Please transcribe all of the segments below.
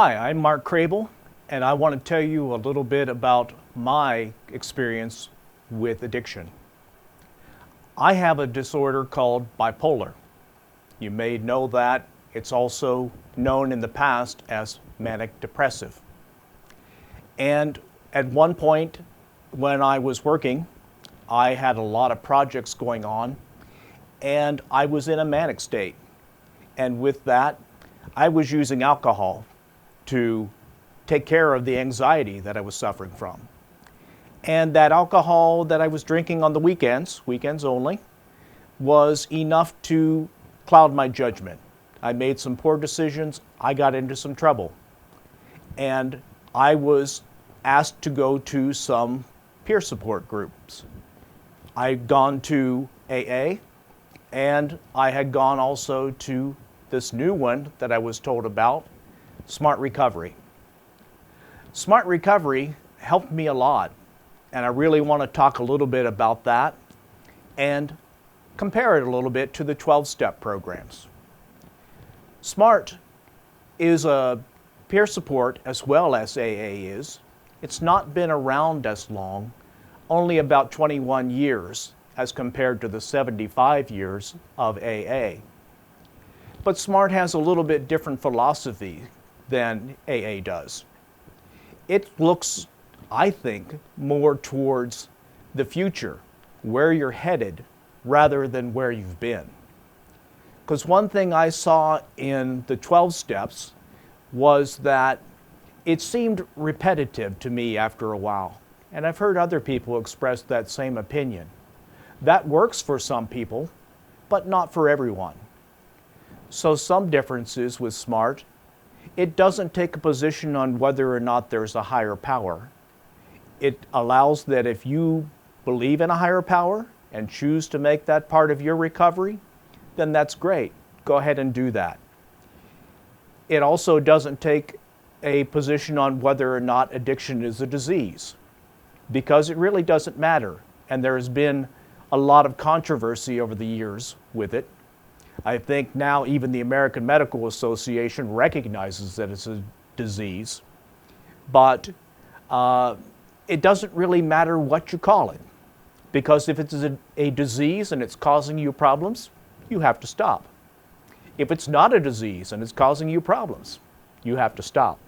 Hi, I'm Mark Crable, and I want to tell you a little bit about my experience with addiction. I have a disorder called bipolar. You may know that. It's also known in the past as manic depressive. And at one point when I was working, I had a lot of projects going on, and I was in a manic state. And with that, I was using alcohol to take care of the anxiety that I was suffering from. And that alcohol that I was drinking on the weekends only, was enough to cloud my judgment. I made some poor decisions, I got into some trouble. And I was asked to go to some peer support groups. I'd gone to AA, and I had gone also to this new one that I was told about, Smart Recovery. Smart Recovery helped me a lot, and I really want to talk a little bit about that and compare it a little bit to the 12-step programs. Smart is a peer support as well as AA is. It's not been around as long, only about 21 years as compared to the 75 years of AA. But Smart has a little bit different philosophy than AA does. It looks, I think, more towards the future, where you're headed, rather than where you've been. Because one thing I saw in the 12 steps was that it seemed repetitive to me after a while. And I've heard other people express that same opinion. That works for some people, but not for everyone. So some differences with Smart. It doesn't take a position on whether or not there's a higher power. It allows that if you believe in a higher power and choose to make that part of your recovery, then that's great. Go ahead and do that. It also doesn't take a position on whether or not addiction is a disease, because it really doesn't matter. And there has been a lot of controversy over the years with it. I think now even the American Medical Association recognizes that it's a disease, but it doesn't really matter what you call it, because if it's a disease and it's causing you problems, you have to stop. If it's not a disease and it's causing you problems, you have to stop.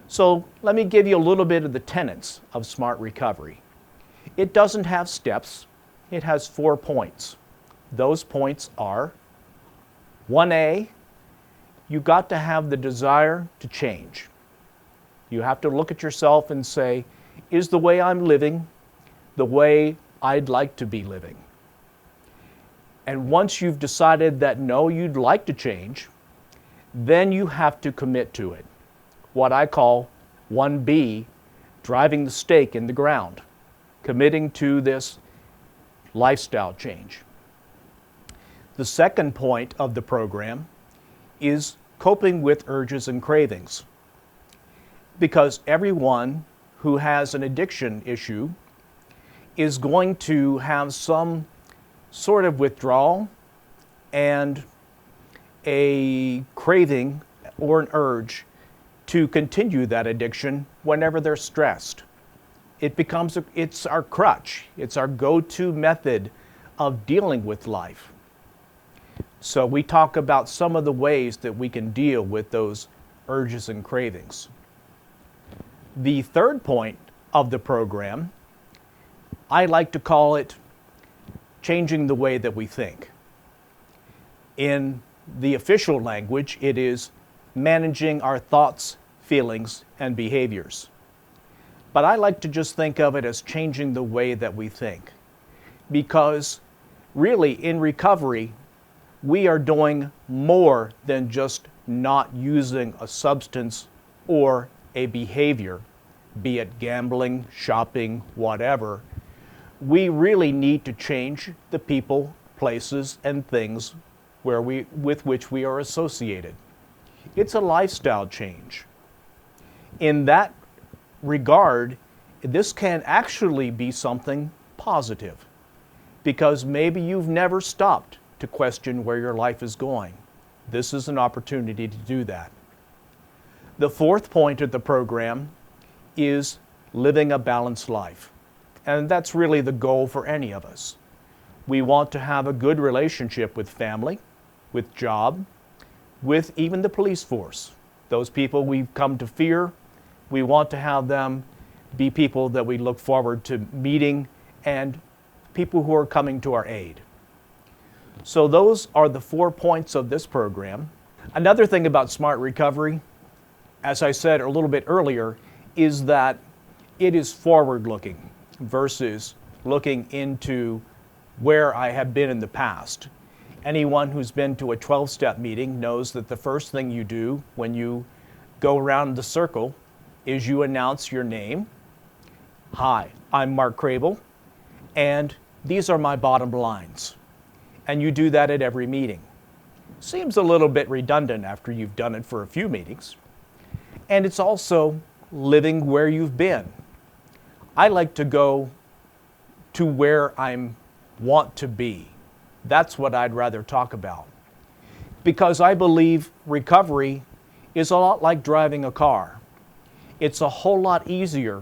So let me give you a little bit of the tenets of Smart Recovery. It doesn't have steps, it has 4 points. Those points are 1A, you got to have the desire to change. You have to look at yourself and say, is the way I'm living the way I'd like to be living? And once you've decided that no, you'd like to change, then you have to commit to it. What I call 1B, driving the stake in the ground, committing to this lifestyle change. The second point of the program is coping with urges and cravings. Because everyone who has an addiction issue is going to have some sort of withdrawal and a craving or an urge to continue that addiction whenever they're stressed. It's our crutch. It's our go-to method of dealing with life. So we talk about some of the ways that we can deal with those urges and cravings. The third point of the program, I like to call it changing the way that we think. In the official language, it is managing our thoughts, feelings, and behaviors. But I like to just think of it as changing the way that we think. Because really, in recovery, we are doing more than just not using a substance or a behavior, be it gambling, shopping, whatever. We really need to change the people, places, and things with which we are associated. It's a lifestyle change. In that regard, this can actually be something positive, because maybe you've never stopped to question where your life is going. This is an opportunity to do that. The fourth point of the program is living a balanced life. And that's really the goal for any of us. We want to have a good relationship with family, with job, with even the police force. Those people we've come to fear, we want to have them be people that we look forward to meeting and people who are coming to our aid. So those are the 4 points of this program. Another thing about Smart Recovery, as I said a little bit earlier, is that it is forward-looking versus looking into where I have been in the past. Anyone who's been to a 12-step meeting knows that the first thing you do when you go around the circle is you announce your name. Hi, I'm Mark Crable, and these are my bottom lines. And you do that at every meeting. Seems a little bit redundant after you've done it for a few meetings. And it's also living where you've been. I like to go to where I want to be. That's what I'd rather talk about. Because I believe recovery is a lot like driving a car. It's a whole lot easier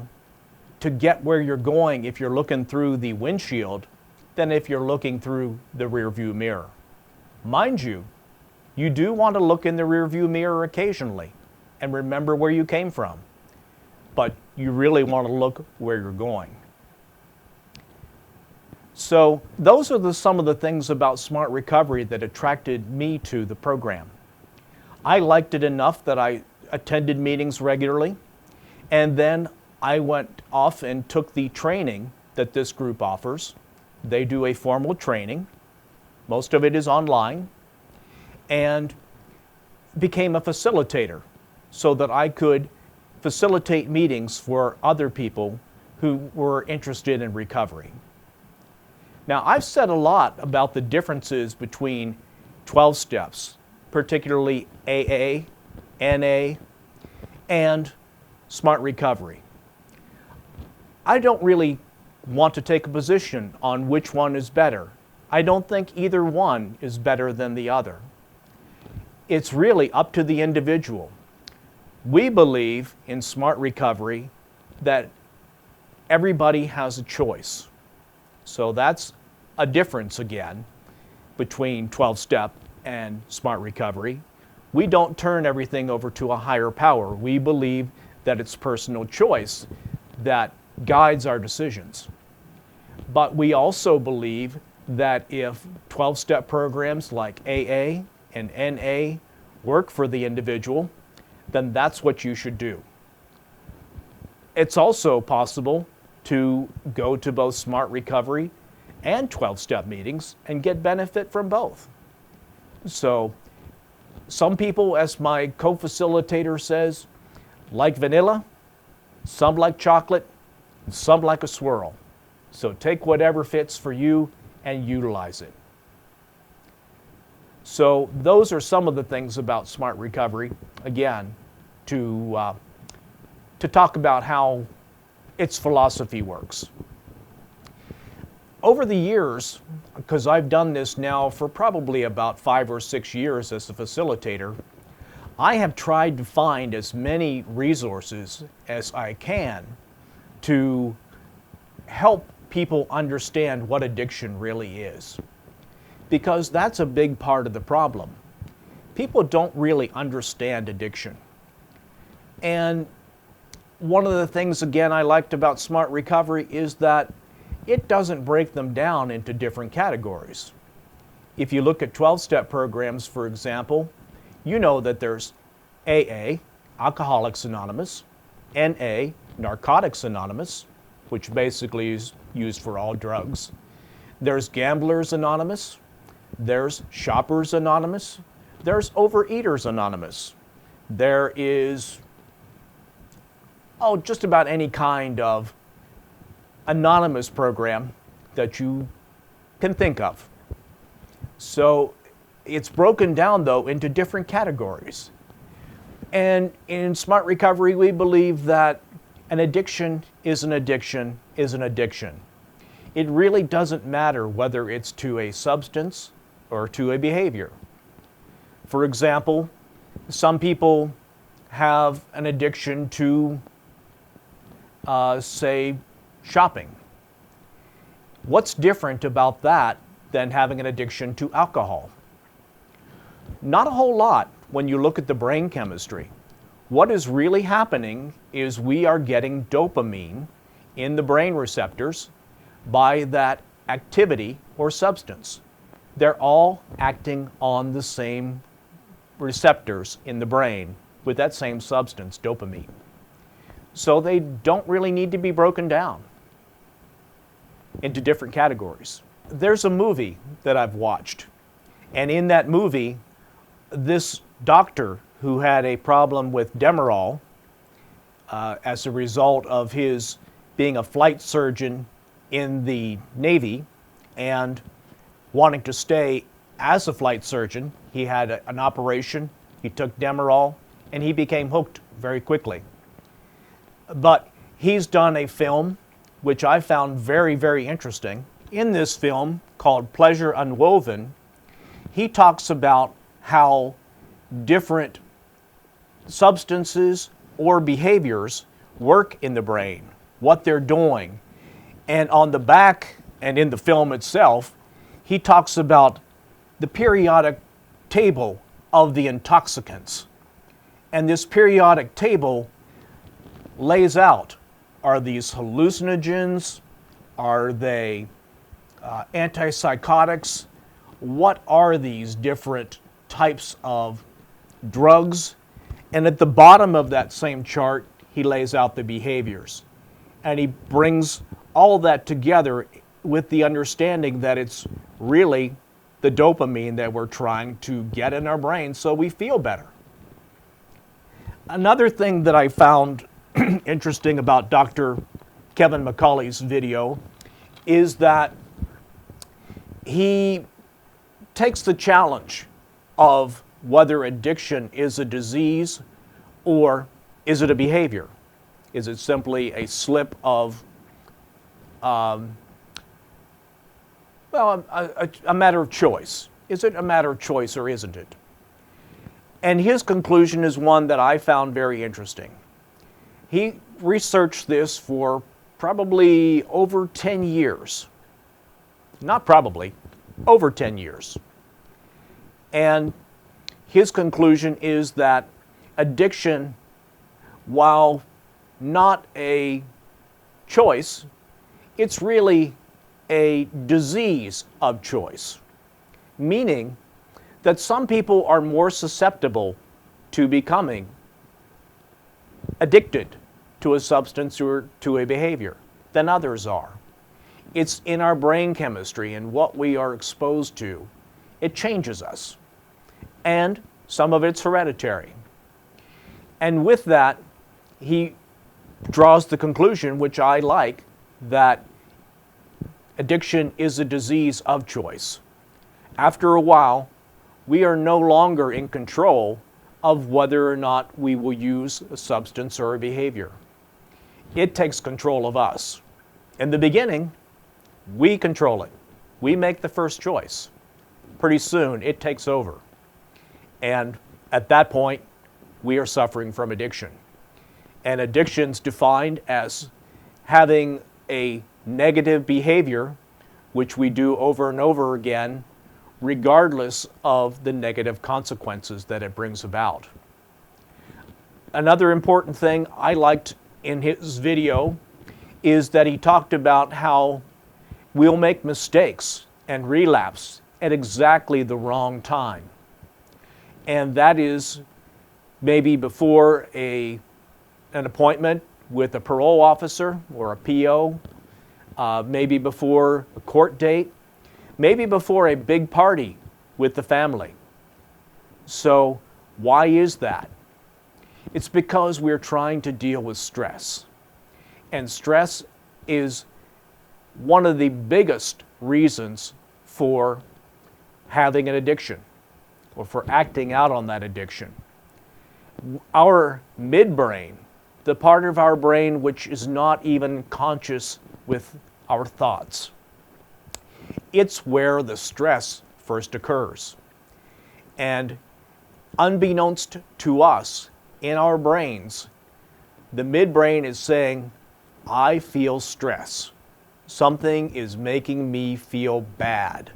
to get where you're going if you're looking through the windshield than if you're looking through the rearview mirror. Mind you, you do want to look in the rearview mirror occasionally and remember where you came from. But you really want to look where you're going. So those are some of the things about Smart Recovery that attracted me to the program. I liked it enough that I attended meetings regularly, and then I went off and took the training that this group offers. They do a formal training. Most of it is online, and became a facilitator so that I could facilitate meetings for other people who were interested in recovery. Now, I've said a lot about the differences between 12 steps, particularly AA, NA, and Smart Recovery. I don't really want to take a position on which one is better. I don't think either one is better than the other. It's really up to the individual. We believe in Smart Recovery that everybody has a choice. So that's a difference again between 12-step and Smart Recovery. We don't turn everything over to a higher power. We believe that it's personal choice that guides our decisions. But we also believe that if 12-step programs like AA and NA work for the individual, then that's what you should do. It's also possible to go to both Smart Recovery and 12-step meetings and get benefit from both. So some people, as my co-facilitator says, like vanilla, some like chocolate, and some like a swirl. So take whatever fits for you and utilize it. So those are some of the things about Smart Recovery, again, to talk about how its philosophy works. Over the years, because I've done this now for probably about 5 or 6 years as a facilitator, I have tried to find as many resources as I can to help people understand what addiction really is. Because that's a big part of the problem. People don't really understand addiction. And one of the things, again, I liked about Smart Recovery is that it doesn't break them down into different categories. If you look at 12-step programs, for example, you know that there's AA, Alcoholics Anonymous, NA, Narcotics Anonymous, which basically is used for all drugs. There's Gamblers Anonymous, there's Shoppers Anonymous, there's Overeaters Anonymous. There is just about any kind of anonymous program that you can think of. So it's broken down, though, into different categories. And in Smart Recovery, we believe that an addiction is an addiction is an addiction. It really doesn't matter whether it's to a substance or to a behavior. For example, some people have an addiction to, say, shopping. What's different about that than having an addiction to alcohol? Not a whole lot when you look at the brain chemistry. What is really happening is we are getting dopamine in the brain receptors by that activity or substance. They're all acting on the same receptors in the brain with that same substance, dopamine. So they don't really need to be broken down into different categories. There's a movie that I've watched, and in that movie, this doctor who had a problem with Demerol as a result of his being a flight surgeon in the Navy and wanting to stay as a flight surgeon. He had an operation, he took Demerol, and he became hooked very quickly. But he's done a film which I found very, very interesting. In this film called Pleasure Unwoven, he talks about how different substances or behaviors work in the brain, what they're doing. And on the back and in the film itself, he talks about the periodic table of the intoxicants. And this periodic table lays out, are these hallucinogens? Are they antipsychotics? What are these different types of drugs? And at the bottom of that same chart, he lays out the behaviors. And he brings all that together with the understanding that it's really the dopamine that we're trying to get in our brain so we feel better. Another thing that I found interesting about Dr. Kevin McCauley's video is that he takes the challenge of whether addiction is a disease or is it a behavior. Is it simply a slip of, a matter of choice? Is it a matter of choice or isn't it? And his conclusion is one that I found very interesting. He researched this for probably over 10 years. Not probably, over 10 years. And his conclusion is that addiction, while not a choice, it's really a disease of choice. Meaning that some people are more susceptible to becoming addicted to a substance or to a behavior than others are. It's in our brain chemistry and what we are exposed to. It changes us. And some of it's hereditary. And with that, he draws the conclusion, which I like, that addiction is a disease of choice. After a while, we are no longer in control of whether or not we will use a substance or a behavior. It takes control of us. In the beginning, we control it. We make the first choice. Pretty soon, it takes over. And at that point, we are suffering from addiction. And addiction's defined as having a negative behavior, which we do over and over again, regardless of the negative consequences that it brings about. Another important thing I liked in his video is that he talked about how we'll make mistakes and relapse at exactly the wrong time. And that is maybe before an appointment with a parole officer or a PO, maybe before a court date, maybe before a big party with the family. So why is that? It's because we're trying to deal with stress. And stress is one of the biggest reasons for having an addiction or for acting out on that addiction. Our midbrain, the part of our brain which is not even conscious with our thoughts, it's where the stress first occurs. And unbeknownst to us, in our brains, the midbrain is saying, I feel stress. Something is making me feel bad.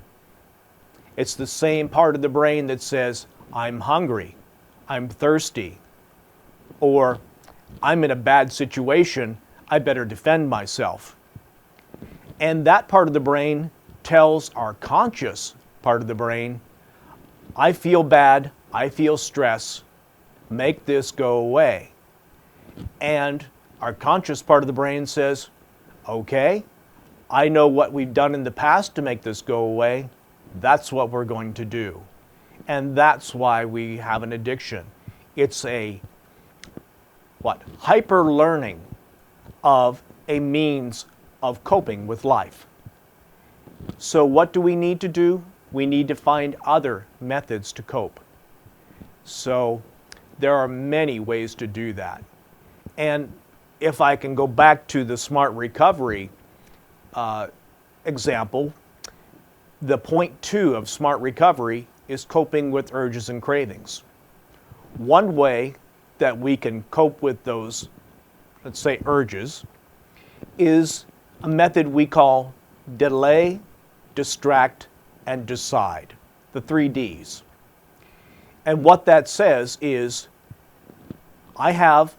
It's the same part of the brain that says, I'm hungry, I'm thirsty, or I'm in a bad situation, I better defend myself. And that part of the brain tells our conscious part of the brain, I feel bad, I feel stress, make this go away. And our conscious part of the brain says, okay, I know what we've done in the past to make this go away. That's what we're going to do. And that's why we have an addiction. It's a, hyper learning of a means of coping with life. So what do we need to do? We need to find other methods to cope. So there are many ways to do that. And if I can go back to the smart recovery example, the point 2 of smart recovery is coping with urges and cravings. One way that we can cope with those, let's say, urges, is a method we call delay, distract, and decide, the 3 Ds. And what that says is, I have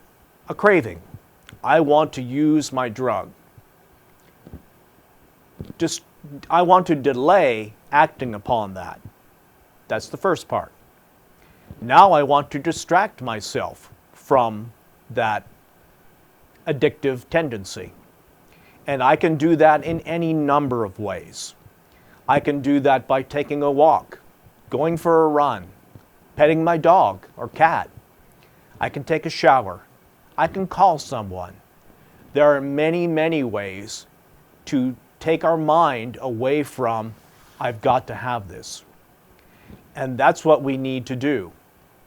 a craving. I want to use my drug. I want to delay acting upon that. That's the first part. Now I want to distract myself from that addictive tendency. And I can do that in any number of ways. I can do that by taking a walk, going for a run, petting my dog or cat. I can take a shower. I can call someone. There are many, many ways to take our mind away from, I've got to have this. And that's what we need to do.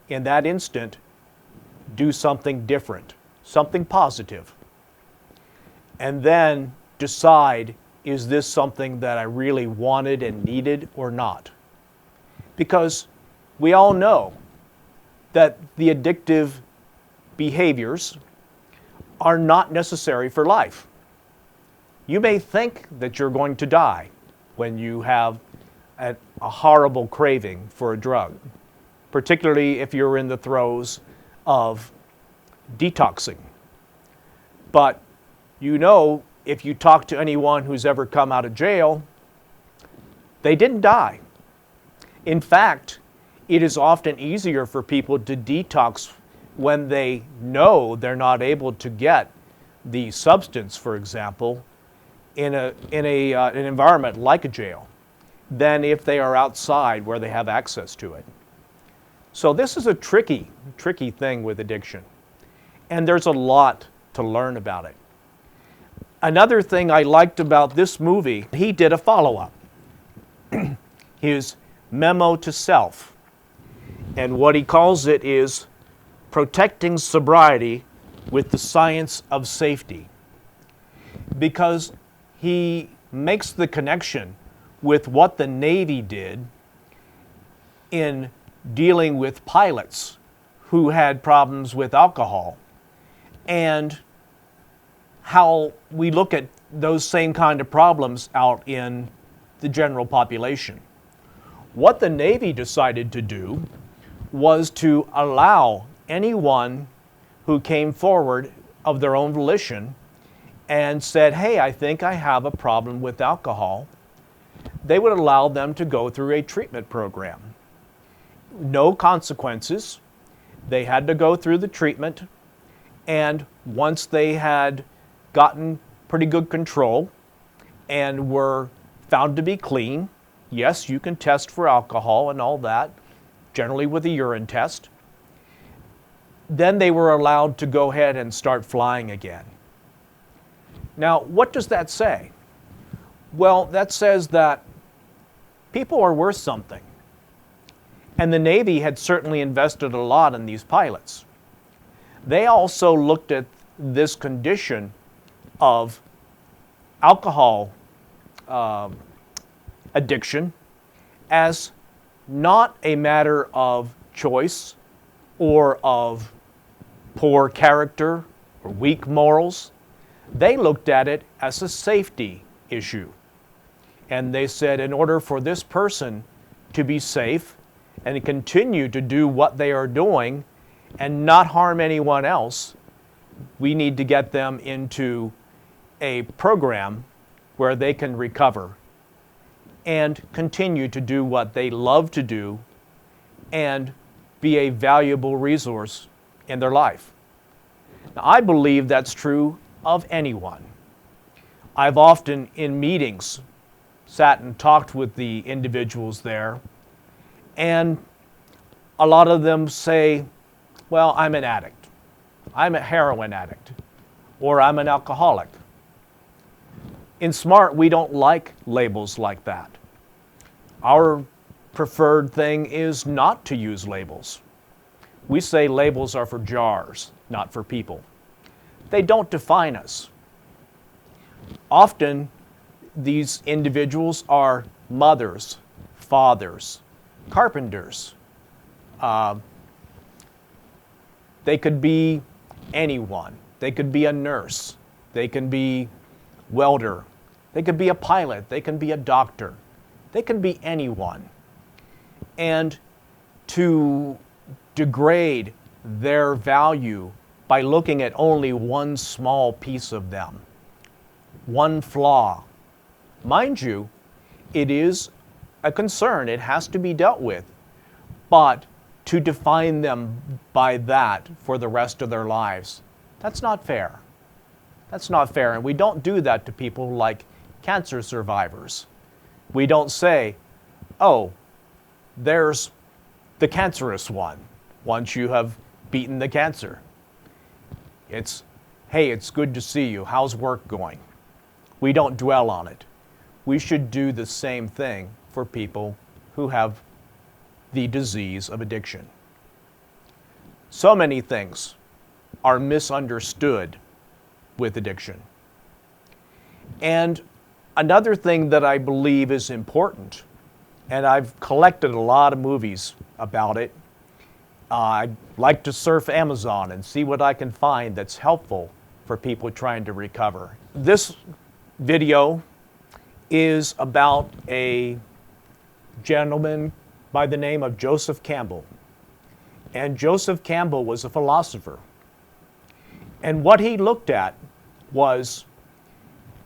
In that instant, do something different, something positive. And then decide, is this something that I really wanted and needed or not? Because we all know that the addictive behaviors are not necessary for life. You may think that you're going to die when you have a horrible craving for a drug, particularly if you're in the throes of detoxing. But you know, if you talk to anyone who's ever come out of jail, they didn't die. In fact, it is often easier for people to detox when they know they're not able to get the substance, for example, in an environment like a jail, than if they are outside where they have access to it. So this is a tricky thing with addiction. And there's a lot to learn about it. Another thing I liked about this movie, he did a follow-up. His memo to self. And what he calls it is protecting sobriety with the science of safety. Because he makes the connection with what the Navy did in dealing with pilots who had problems with alcohol, and how we look at those same kind of problems out in the general population. What the Navy decided to do was to allow anyone who came forward of their own volition and said, hey, I think I have a problem with alcohol, they would allow them to go through a treatment program. No consequences. They had to go through the treatment, and once they had gotten pretty good control and were found to be clean, yes, you can test for alcohol and all that, generally with a urine test, then they were allowed to go ahead and start flying again. Now, what does that say? Well, that says that people are worth something. And the Navy had certainly invested a lot in these pilots. They also looked at this condition of alcohol addiction as not a matter of choice or of poor character or weak morals. They looked at it as a safety issue. And they said, in order for this person to be safe and continue to do what they are doing and not harm anyone else, we need to get them into a program where they can recover and continue to do what they love to do and be a valuable resource in their life. Now, I believe that's true of anyone. I've often, in meetings, sat and talked with the individuals there, and a lot of them say, well, I'm an addict. I'm a heroin addict, or I'm an alcoholic. In SMART, we don't like labels like that. Our preferred thing is not to use labels. We say labels are for jars, not for people. They don't define us. Often, these individuals are mothers, fathers, carpenters. They could be anyone. They could be a nurse. They can be welder. They could be a pilot. They can be a doctor. They can be anyone. And to degrade their value by looking at only one small piece of them, one flaw. Mind you, it is a concern. It has to be dealt with. But to define them by that for the rest of their lives, that's not fair. That's not fair. And we don't do that to people like cancer survivors. We don't say, oh, there's the cancerous one, once you have beaten the cancer. It's, hey, it's good to see you. How's work going? We don't dwell on it. We should do the same thing for people who have the disease of addiction. So many things are misunderstood with addiction. And another thing that I believe is important, and I've collected a lot of movies about it. I like to surf Amazon and see what I can find that's helpful for people trying to recover. This video is about a gentleman by the name of Joseph Campbell. And Joseph Campbell was a philosopher. And what he looked at was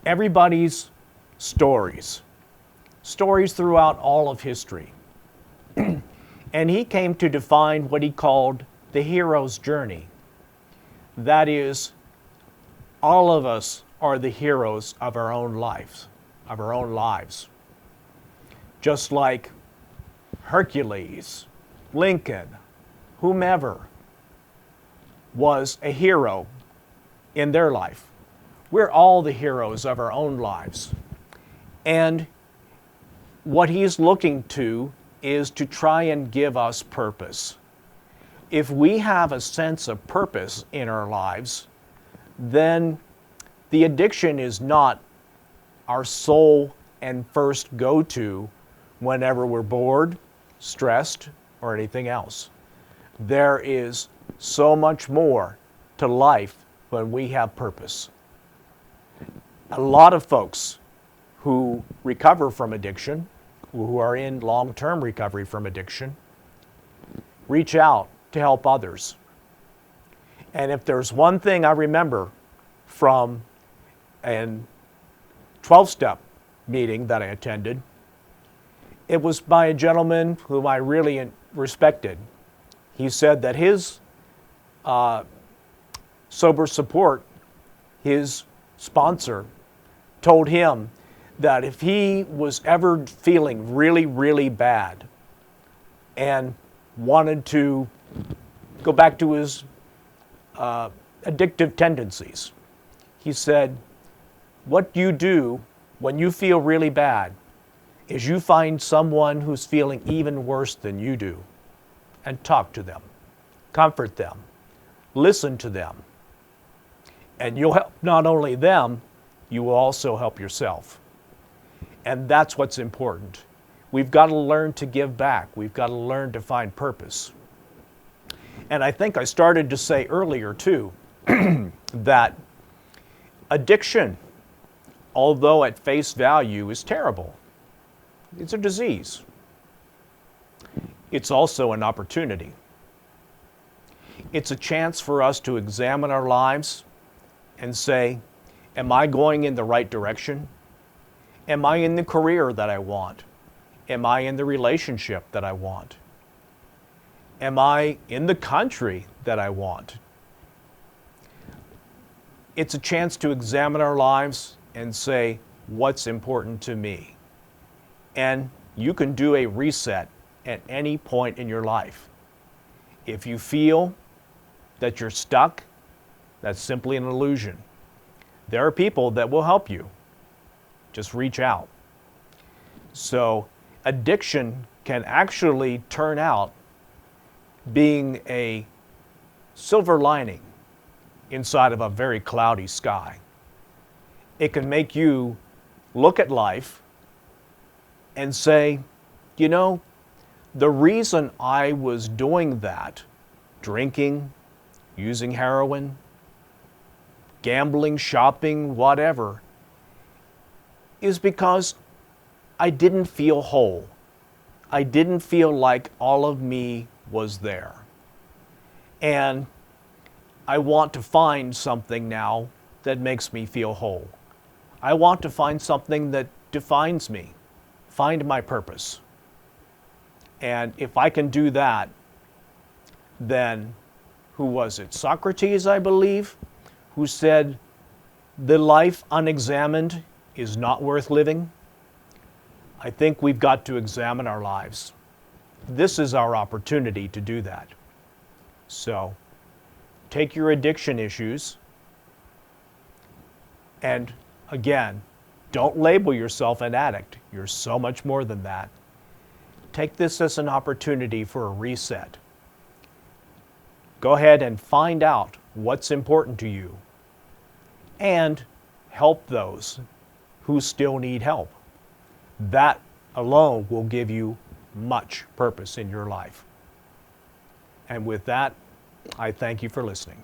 everybody's stories throughout all of history. And he came to define what he called the hero's journey. That is, all of us are the heroes of our own lives, Just like Hercules, Lincoln, whomever was a hero in their life. We're all the heroes of our own lives. And what he's looking to is to try and give us purpose. If we have a sense of purpose in our lives, then the addiction is not our sole and first go-to whenever we're bored, stressed, or anything else. There is so much more to life when we have purpose. A lot of folks who recover from addiction, who are in long-term recovery from addiction, reach out to help others. And if there's one thing I remember from a 12-step meeting that I attended, it was by a gentleman whom I really respected. He said that his sober support, his sponsor, told him that if he was ever feeling really, really bad and wanted to go back to his addictive tendencies, he said, what you do when you feel really bad is you find someone who's feeling even worse than you do and talk to them, comfort them, listen to them. And you'll help not only them, you will also help yourself. And that's what's important. We've got to learn to give back. We've got to learn to find purpose. And I think I started to say earlier too that addiction, although at face value is terrible, it's a disease. It's also an opportunity. It's a chance for us to examine our lives and say, am I going in the right direction? Am I in the career that I want? Am I in the relationship that I want? Am I in the country that I want? It's a chance to examine our lives and say, what's important to me? And you can do a reset at any point in your life. If you feel that you're stuck, that's simply an illusion. There are people that will help you. Just reach out. So addiction can actually turn out being a silver lining inside of a very cloudy sky. It can make you look at life and say, you know, the reason I was doing that, drinking, using heroin, gambling, shopping, whatever, is because I didn't feel whole. I didn't feel like all of me was there. And I want to find something now that makes me feel whole. I want to find something that defines me, find my purpose. And if I can do that, then who was it? Socrates, I believe, who said, the life unexamined is not worth living. I think we've got to examine our lives. This is our opportunity to do that. So, take your addiction issues and, again, don't label yourself an addict. You're so much more than that. Take this as an opportunity for a reset. Go ahead and find out what's important to you and help those who still need help. That alone will give you much purpose in your life. And with that, I thank you for listening.